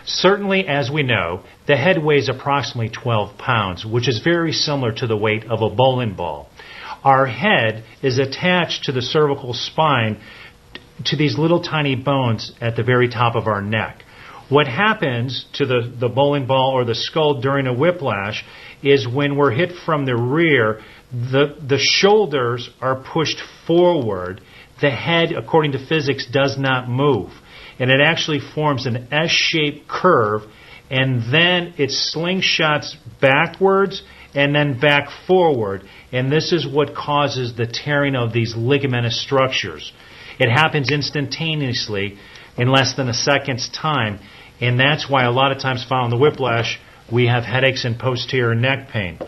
Certainly, as we know, the head weighs approximately 12 pounds, which is very similar to the weight of a bowling ball. Our head is attached to the cervical spine to these little tiny bones at the very top of our neck. What happens to the bowling ball or the skull during a whiplash is when we're hit from the rear, the shoulders are pushed forward. The head, according to physics, does not move. And it actually forms an S-shaped curve, and then it slingshots backwards and then back forward. And this is what causes the tearing of these ligamentous structures. It happens instantaneously in less than a second's time, and that's why a lot of times following the whiplash, we have headaches and posterior neck pain.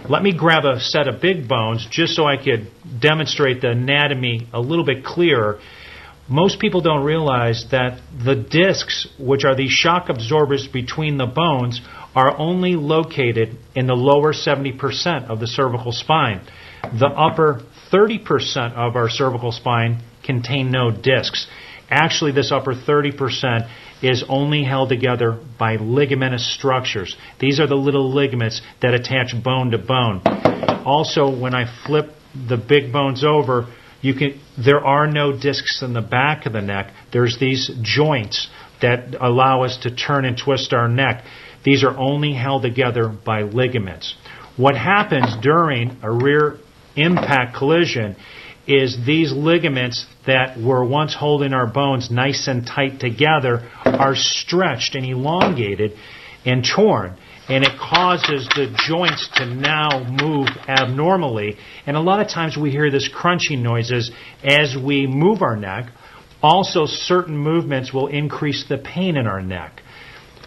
Let me grab a set of big bones just so I could demonstrate the anatomy a little bit clearer. Most people don't realize that the discs, which are these shock absorbers between the bones, are only located in the lower 70% of the cervical spine. The upper 30% of our cervical spine contain no discs. Actually, this upper 30% is only held together by ligamentous structures. These are the little ligaments that attach bone to bone. Also, when I flip the big bones over, there are no discs in the back of the neck. There's these joints that allow us to turn and twist our neck. These are only held together by ligaments. What happens during a rear impact collision is these ligaments that were once holding our bones nice and tight together are stretched and elongated and torn. And it causes the joints to now move abnormally. And a lot of times we hear this crunching noises as we move our neck. Also, certain movements will increase the pain in our neck.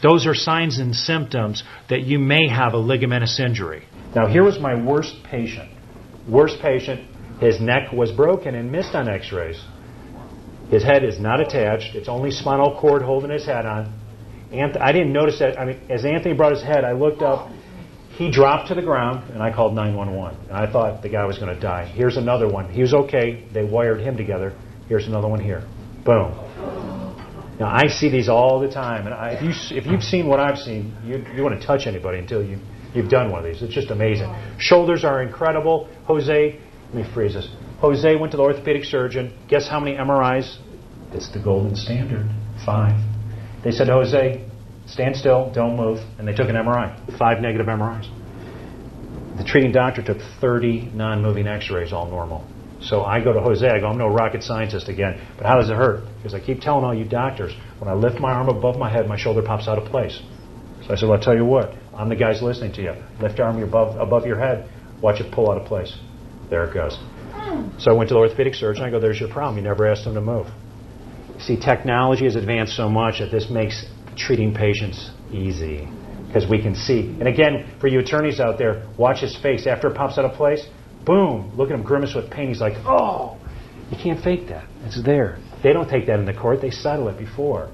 Those are signs and symptoms that you may have a ligamentous injury. Now, here was my worst patient. His neck was broken and missed on x-rays. His head is not attached. It's only spinal cord holding his head on. I didn't notice that. As Anthony brought his head, I looked up. He dropped to the ground, and I called 911. And I thought the guy was going to die. Here's another one. He was okay. They wired him together. Here's another one here. Boom. Now, I see these all the time. And if you've seen what I've seen, you want to touch anybody until you've done one of these. It's just amazing. Shoulders are incredible. Jose, let me freeze this. Jose went to the orthopedic surgeon. Guess how many MRIs? It's the golden standard. 5. They said, Jose, stand still, don't move. And they took an MRI. 5 negative MRIs. The treating doctor took 30 non-moving x-rays, all normal. So I go to Jose, I go, I'm no rocket scientist again, but how does it hurt? Because I keep telling all you doctors, when I lift my arm above my head, my shoulder pops out of place. So I said, well, I'll tell you what, I'm the guys listening to you. Lift your arm above your head, watch it pull out of place. There it goes. So I went to the orthopedic surgeon, I go, there's your problem, you never asked him to move. See, technology has advanced so much that this makes treating patients easy because we can see. And again, for you attorneys out there, watch his face. After it pops out of place, boom, look at him grimace with pain. He's like, oh, you can't fake that. It's there. They don't take that into court. They settle it before.